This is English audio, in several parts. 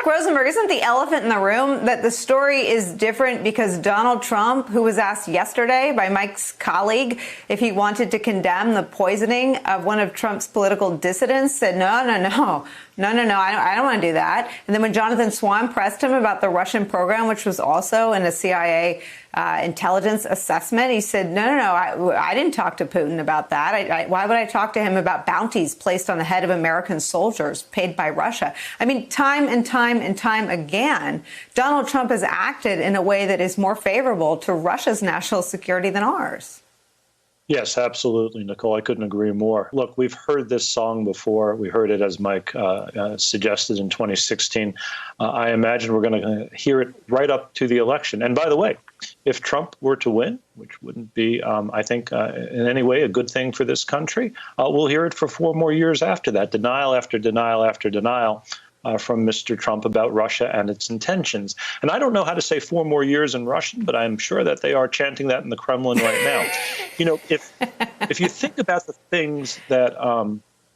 Rosenberg, isn't the elephant in the room that the story is different because Donald Trump, who was asked yesterday by Mike's colleague if he wanted to condemn the poisoning of one of Trump's political dissidents, said, no, I don't want to do that. And then when Jonathan Swan pressed him about the Russian program, which was also in a CIA intelligence assessment, he said, no, I didn't talk to Putin about that. Why would I talk to him about bounties placed on the head of American soldiers paid by Russia? I mean, time and time again, Donald Trump has acted in a way that is more favorable to Russia's national security than ours. Yes, absolutely, Nicolle. I couldn't agree more. Look, we've heard this song before. We heard it, as Mike suggested, in 2016. I imagine we're going to hear it right up to the election. And by the way, if Trump were to win, which wouldn't be, I think, in any way a good thing for this country, we'll hear it for 4 more years after that, denial after denial after denial from Mr. Trump about Russia and its intentions. And I don't know how to say 4 more years in Russian, but I'm sure that they are chanting that in the Kremlin right now. You know, if you think about the things that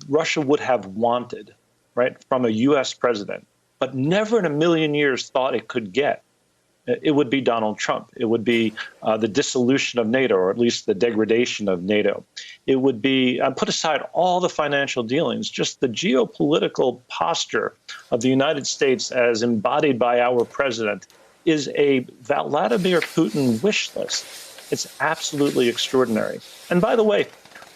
Russia would have wanted, right, from a U.S. president, but never in a million years thought it could get, it would be Donald Trump. It would be the dissolution of NATO, or at least the degradation of NATO. It would be, put aside all the financial dealings, just the geopolitical posture of the United States as embodied by our president is a Vladimir Putin wish list. It's absolutely extraordinary. And by the way,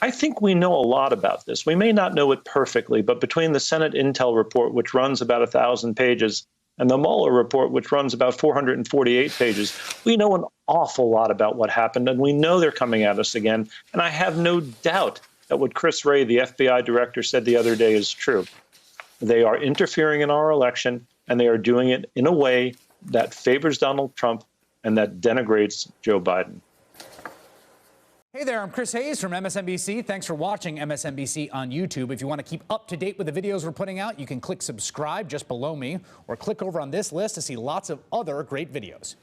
I think we know a lot about this. We may not know it perfectly, but between the Senate Intel report, which runs about 1,000 pages, and the Mueller report, which runs about 448 pages, we know an awful lot about what happened, and we know they're coming at us again. And I have no doubt that what Chris Wray, the FBI director, said the other day is true. They are interfering in our election, and they are doing it in a way that favors Donald Trump and that denigrates Joe Biden. Hey there, I'm Chris Hayes from MSNBC. Thanks for watching MSNBC on YouTube. If you want to keep up to date with the videos we're putting out, you can click subscribe just below me or click over on this list to see lots of other great videos.